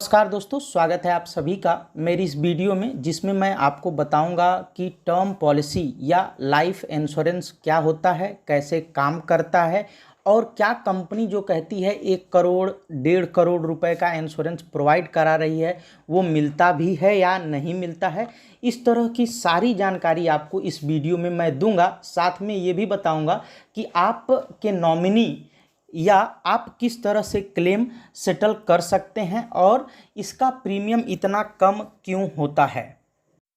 नमस्कार दोस्तों, स्वागत है आप सभी का मेरी इस वीडियो में, जिसमें मैं आपको बताऊंगा कि टर्म पॉलिसी या लाइफ इंश्योरेंस क्या होता है, कैसे काम करता है और क्या कंपनी जो कहती है 1 करोड़ 1.5 करोड़ रुपए का इंश्योरेंस प्रोवाइड करा रही है वो मिलता भी है या नहीं मिलता है। इस तरह की सारी जानकारी आपको इस वीडियो में मैं दूंगा। साथ में ये भी बताऊंगा कि आपके नॉमिनी या आप किस तरह से क्लेम सेटल कर सकते हैं और इसका प्रीमियम इतना कम क्यों होता है।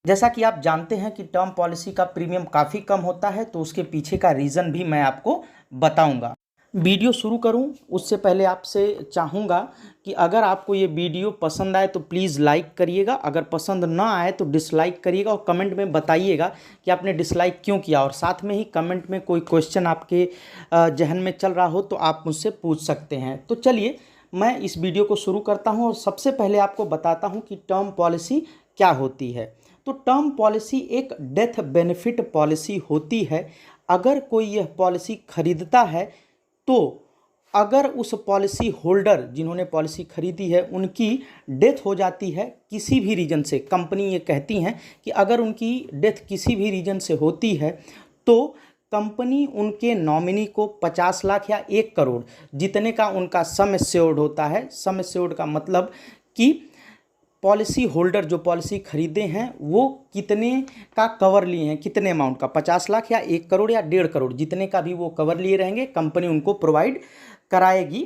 जैसा कि आप जानते हैं कि टर्म पॉलिसी का प्रीमियम काफ़ी कम होता है, तो उसके पीछे का रीज़न भी मैं आपको बताऊंगा। वीडियो शुरू करूं उससे पहले आपसे चाहूँगा कि अगर आपको ये वीडियो पसंद आए तो प्लीज़ लाइक करिएगा, अगर पसंद ना आए तो डिसलाइक करिएगा और कमेंट में बताइएगा कि आपने डिसलाइक क्यों किया। और साथ में ही कमेंट में कोई क्वेश्चन आपके जहन में चल रहा हो तो आप मुझसे पूछ सकते हैं। तो चलिए मैं इस वीडियो को शुरू करता हूँ और सबसे पहले आपको बताता हूँ कि टर्म पॉलिसी क्या होती है। तो टर्म पॉलिसी एक डेथ बेनिफिट पॉलिसी होती है। अगर कोई यह पॉलिसी खरीदता है तो अगर उस पॉलिसी होल्डर जिन्होंने पॉलिसी खरीदी है उनकी डेथ हो जाती है किसी भी रीज़न से, कंपनी ये कहती हैं कि अगर उनकी डेथ किसी भी रीज़न से होती है तो कंपनी उनके नॉमिनी को 50 लाख या 1 करोड़ जितने का उनका सम एश्योर्ड होता है। सम एश्योर्ड का मतलब कि पॉलिसी होल्डर जो पॉलिसी खरीदे हैं वो कितने का कवर लिए हैं, कितने अमाउंट का, 50 लाख या 1 करोड़ या 1.5 करोड़, जितने का भी वो कवर लिए रहेंगे कंपनी उनको प्रोवाइड कराएगी।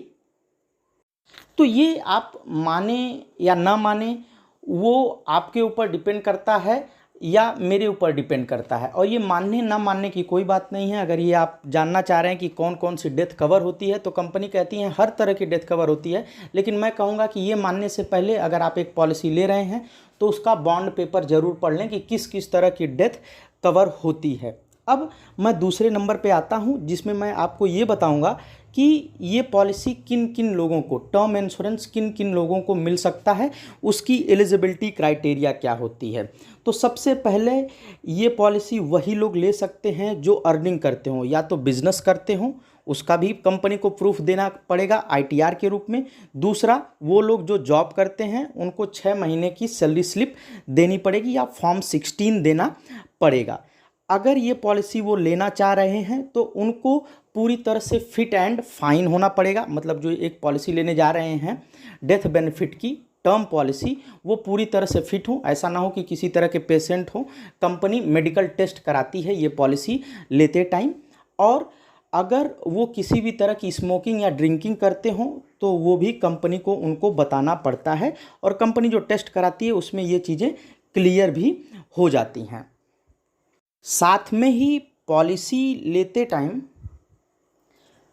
तो ये आप माने या ना माने वो आपके ऊपर डिपेंड करता है या मेरे ऊपर डिपेंड करता है। और ये मानने ना मानने की कोई बात नहीं है। अगर ये आप जानना चाह रहे हैं कि कौन कौन सी डेथ कवर होती है तो कंपनी कहती है हर तरह की डेथ कवर होती है, लेकिन मैं कहूँगा कि ये मानने से पहले अगर आप एक पॉलिसी ले रहे हैं तो उसका बॉन्ड पेपर ज़रूर पढ़ लें कि किस किस तरह की डेथ कवर होती है। अब मैं दूसरे नंबर पे आता हूँ जिसमें मैं आपको ये बताऊँगा कि ये पॉलिसी किन किन लोगों को, टर्म इंश्योरेंस किन किन लोगों को मिल सकता है, उसकी एलिजिबिलिटी क्राइटेरिया क्या होती है। तो सबसे पहले ये पॉलिसी वही लोग ले सकते हैं जो अर्निंग करते हों, या तो बिजनेस करते हों, उसका भी कंपनी को प्रूफ देना पड़ेगा ITR के रूप में। दूसरा, वो लोग जो जॉब करते हैं उनको 6 महीने की सैलरी स्लिप देनी पड़ेगी या फॉर्म 16 देना पड़ेगा। अगर ये पॉलिसी वो लेना चाह रहे हैं तो उनको पूरी तरह से फिट एंड फाइन होना पड़ेगा। मतलब जो एक पॉलिसी लेने जा रहे हैं डेथ बेनिफिट की टर्म पॉलिसी, वो पूरी तरह से फिट हो, ऐसा ना हो कि किसी तरह के पेशेंट हो। कंपनी मेडिकल टेस्ट कराती है ये पॉलिसी लेते टाइम। और अगर वो किसी भी तरह की स्मोकिंग या ड्रिंकिंग करते हों तो वो भी कंपनी को उनको बताना पड़ता है, और कंपनी जो टेस्ट कराती है उसमें ये चीज़ें क्लियर भी हो जाती हैं। साथ में ही पॉलिसी लेते टाइम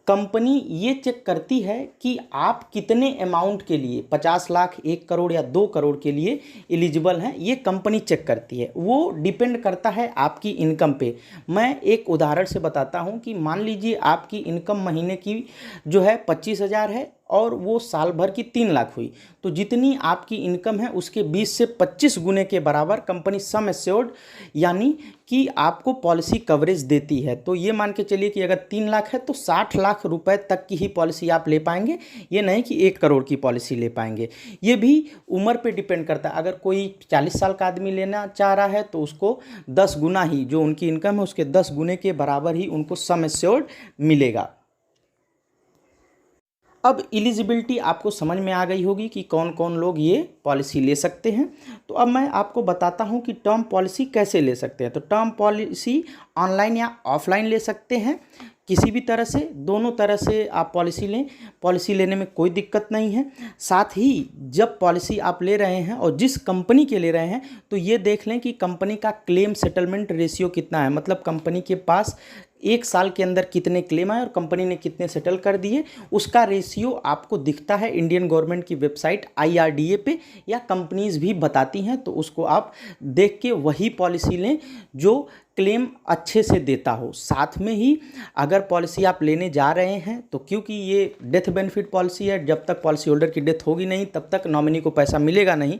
कंपनी ये चेक करती है कि आप कितने अमाउंट के लिए, 50 लाख, 1 करोड़ या 2 करोड़ के लिए एलिजिबल हैं। ये कंपनी चेक करती है, वो डिपेंड करता है आपकी इनकम पे। मैं एक उदाहरण से बताता हूँ कि मान लीजिए आपकी इनकम महीने की जो है 25,000 है और वो साल भर की 3 लाख हुई, तो जितनी आपकी इनकम है उसके 20 से 25 गुने के बराबर कंपनी सम एश्योर्ड यानी कि आपको पॉलिसी कवरेज देती है। तो ये मान के चलिए कि अगर 3 लाख है तो 60 लाख रुपए तक की ही पॉलिसी आप ले पाएंगे, ये नहीं कि 1 करोड़ की पॉलिसी ले पाएंगे। ये भी उम्र पे डिपेंड करता है। अगर कोई 40 साल का आदमी लेना चाह रहा है तो उसको 10 गुना ही, जो उनकी इनकम है उसके 10 गुने के बराबर ही उनको सम एश्योर्ड मिलेगा। अब एलिजिबिलिटी आपको समझ में आ गई होगी कि कौन कौन लोग ये पॉलिसी ले सकते हैं। तो अब मैं आपको बताता हूं कि टर्म पॉलिसी कैसे ले सकते हैं। तो टर्म पॉलिसी ऑनलाइन या ऑफलाइन ले सकते हैं, किसी भी तरह से, दोनों तरह से आप पॉलिसी लें, पॉलिसी लेने में कोई दिक्कत नहीं है। साथ ही जब पॉलिसी आप ले रहे हैं और जिस कंपनी के ले रहे हैं तो ये देख लें कि कंपनी का क्लेम सेटलमेंट रेशियो कितना है। मतलब कंपनी के पास 1 साल के अंदर कितने क्लेम आए और कंपनी ने कितने सेटल कर दिए, उसका रेशियो आपको दिखता है इंडियन गवर्नमेंट की वेबसाइट IRDA पे, या कंपनीज भी बताती हैं। तो उसको आप देख के वही पॉलिसी लें जो क्लेम अच्छे से देता हो। साथ में ही अगर पॉलिसी आप लेने जा रहे हैं तो क्योंकि ये डेथ बेनिफिट पॉलिसी है, जब तक पॉलिसी होल्डर की डेथ होगी नहीं तब तक नॉमिनी को पैसा मिलेगा नहीं।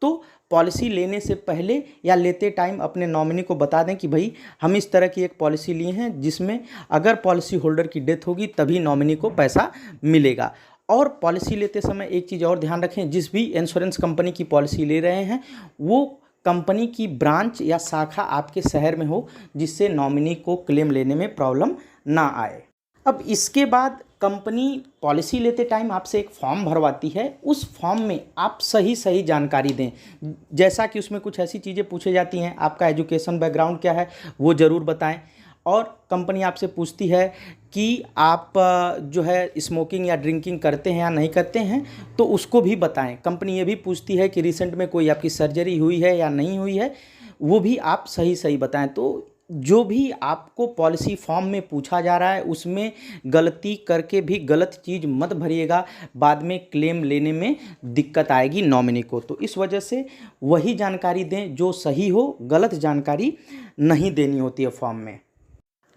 तो पॉलिसी लेने से पहले या लेते टाइम अपने नॉमिनी को बता दें कि भाई हम इस तरह की एक पॉलिसी लिए हैं जिसमें अगर पॉलिसी होल्डर की डेथ होगी तभी नॉमिनी को पैसा मिलेगा। और पॉलिसी लेते समय एक चीज़ और ध्यान रखें, जिस भी इंश्योरेंस कंपनी की पॉलिसी ले रहे हैं वो कंपनी की ब्रांच या शाखा आपके शहर में हो, जिससे नॉमिनी को क्लेम लेने में प्रॉब्लम ना आए। अब इसके बाद कंपनी पॉलिसी लेते टाइम आपसे एक फॉर्म भरवाती है। उस फॉर्म में आप सही सही जानकारी दें, जैसा कि उसमें कुछ ऐसी चीज़ें पूछी जाती हैं, आपका एजुकेशन बैकग्राउंड क्या है वो ज़रूर बताएं। और कंपनी आपसे पूछती है कि आप जो है स्मोकिंग या ड्रिंकिंग करते हैं या नहीं करते हैं, तो उसको भी बताएं। कंपनी ये भी पूछती है कि रिसेंट में कोई आपकी सर्जरी हुई है या नहीं हुई है, वो भी आप सही सही बताएं। तो जो भी आपको पॉलिसी फॉर्म में पूछा जा रहा है उसमें गलती करके भी गलत चीज़ मत भरिएगा, बाद में क्लेम लेने में दिक्कत आएगी नॉमिनी को। तो इस वजह से वही जानकारी दें जो सही हो, गलत जानकारी नहीं देनी होती है फॉर्म में।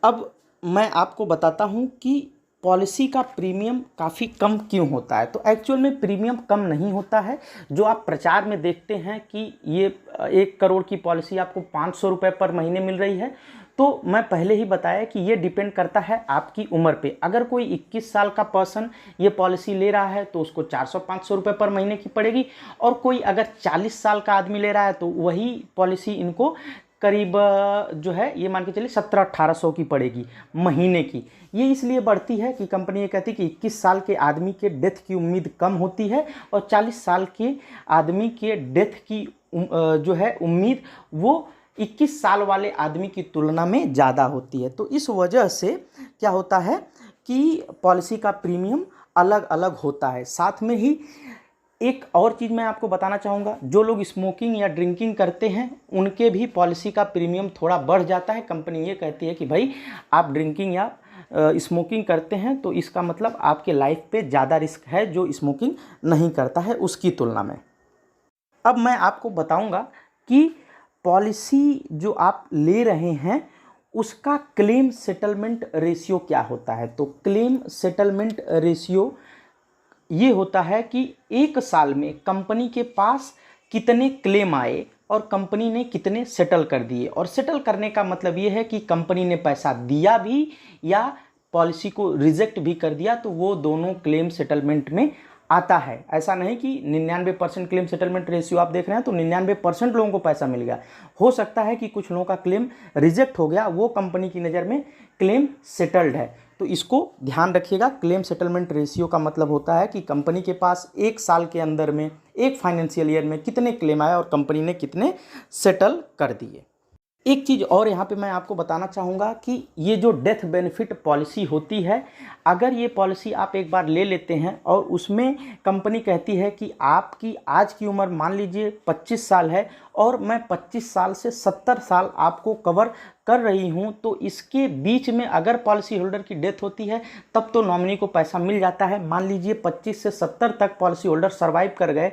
अब मैं आपको बताता हूं कि पॉलिसी का प्रीमियम काफ़ी कम क्यों होता है। तो एक्चुअल में प्रीमियम कम नहीं होता है। जो आप प्रचार में देखते हैं कि ये 1 करोड़ की पॉलिसी आपको 500 रुपये पर महीने मिल रही है, तो मैं पहले ही बताया कि ये डिपेंड करता है आपकी उम्र पे। अगर कोई 21 साल का पर्सन ये पॉलिसी ले रहा है तो उसको 400-500 रुपये पर महीने की पड़ेगी, और कोई अगर 40 साल का आदमी ले रहा है तो वही पॉलिसी इनको करीब जो है ये मान के चलिए 1700-1800 की पड़ेगी महीने की। ये इसलिए बढ़ती है कि कंपनी ये कहती है कि 21 साल के आदमी के डेथ की उम्मीद कम होती है और 40 साल के आदमी के डेथ की जो है उम्मीद वो 21 साल वाले आदमी की तुलना में ज़्यादा होती है। तो इस वजह से क्या होता है कि पॉलिसी का प्रीमियम अलग अलग होता है। साथ में ही एक और चीज़ मैं आपको बताना चाहूँगा, जो लोग स्मोकिंग या ड्रिंकिंग करते हैं उनके भी पॉलिसी का प्रीमियम थोड़ा बढ़ जाता है। कंपनी ये कहती है कि भाई आप ड्रिंकिंग या स्मोकिंग करते हैं तो इसका मतलब आपके लाइफ पे ज़्यादा रिस्क है जो स्मोकिंग नहीं करता है उसकी तुलना में। अब मैं आपको बताऊंगा कि पॉलिसी जो आप ले रहे हैं उसका क्लेम सेटलमेंट रेशियो क्या होता है। तो क्लेम सेटलमेंट रेशियो ये होता है कि 1 साल में कंपनी के पास कितने क्लेम आए और कंपनी ने कितने सेटल कर दिए। और सेटल करने का मतलब ये है कि कंपनी ने पैसा दिया भी या पॉलिसी को रिजेक्ट भी कर दिया, तो वो दोनों क्लेम सेटलमेंट में आता है। ऐसा नहीं कि 99% क्लेम सेटलमेंट रेशियो आप देख रहे हैं तो 99% लोगों को पैसा मिल गया। हो सकता है कि कुछ लोगों का क्लेम रिजेक्ट हो गया, वो कंपनी की नज़र में क्लेम सेटल्ड है। तो इसको ध्यान रखिएगा। क्लेम सेटलमेंट रेशियो का मतलब होता है कि कंपनी के पास 1 साल के अंदर में, एक फाइनेंशियल ईयर में कितने क्लेम आए और कंपनी ने कितने सेटल कर दिए। एक चीज़ और यहाँ पे मैं आपको बताना चाहूँगा कि ये जो डेथ बेनिफिट पॉलिसी होती है, अगर ये पॉलिसी आप एक बार ले लेते हैं और उसमें कंपनी कहती है कि आपकी आज की उम्र मान लीजिए 25 साल है और मैं 25 साल से 70 साल आपको कवर कर रही हूँ, तो इसके बीच में अगर पॉलिसी होल्डर की डेथ होती है तब तो नॉमिनी को पैसा मिल जाता है। मान लीजिए 25 से 70 तक पॉलिसी होल्डर सर्वाइव कर गए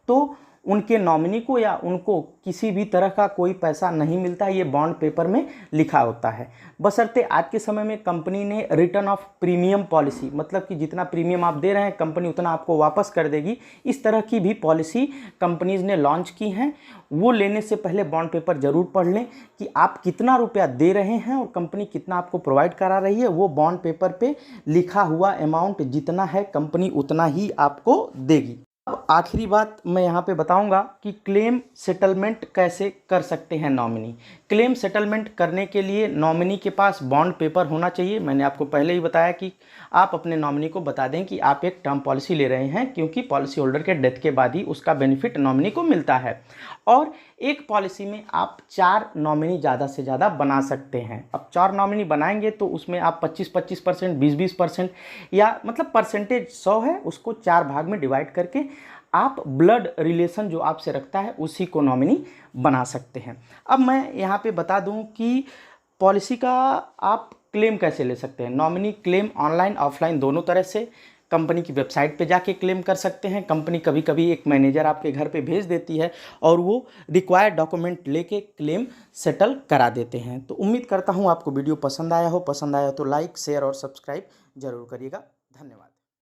तो उनके नॉमिनी को या उनको किसी भी तरह का कोई पैसा नहीं मिलता है। ये बॉन्ड पेपर में लिखा होता है। बशर्ते आज के समय में कंपनी ने रिटर्न ऑफ प्रीमियम पॉलिसी, मतलब कि जितना प्रीमियम आप दे रहे हैं कंपनी उतना आपको वापस कर देगी, इस तरह की भी पॉलिसी कंपनीज ने लॉन्च की हैं। वो लेने से पहले बॉन्ड पेपर ज़रूर पढ़ लें कि आप कितना रुपया दे रहे हैं और कंपनी कितना आपको प्रोवाइड करा रही है। वो बॉन्ड पेपर पर लिखा हुआ अमाउंट जितना है कंपनी उतना ही आपको देगी। अब आखिरी बात मैं यहाँ पे बताऊंगा कि क्लेम सेटलमेंट कैसे कर सकते हैं नॉमिनी। क्लेम सेटलमेंट करने के लिए नॉमिनी के पास बॉन्ड पेपर होना चाहिए। मैंने आपको पहले ही बताया कि आप अपने नॉमिनी को बता दें कि आप एक टर्म पॉलिसी ले रहे हैं, क्योंकि पॉलिसी होल्डर के डेथ के बाद ही उसका बेनिफिट नॉमिनी को मिलता है। और एक पॉलिसी में आप 4 नॉमिनी ज़्यादा से ज़्यादा बना सकते हैं। अब 4 नॉमिनी बनाएंगे तो उसमें आप 25-25%, 20-20% या मतलब परसेंटेज 100 है उसको 4 भाग में डिवाइड करके आप ब्लड रिलेशन जो आपसे रखता है उसी को नॉमिनी बना सकते हैं। अब मैं यहाँ पे बता दूँ कि पॉलिसी का आप क्लेम कैसे ले सकते हैं। नॉमिनी क्लेम ऑनलाइन ऑफलाइन दोनों तरह से कंपनी की वेबसाइट पे जाके क्लेम कर सकते हैं। कंपनी कभी कभी एक मैनेजर आपके घर पे भेज देती है और वो रिक्वायर्ड डॉक्यूमेंट लेके क्लेम सेटल करा देते हैं। तो उम्मीद करता हूँ आपको वीडियो पसंद आया हो। पसंद आया तो लाइक, शेयर और सब्सक्राइब जरूर करिएगा। धन्यवाद।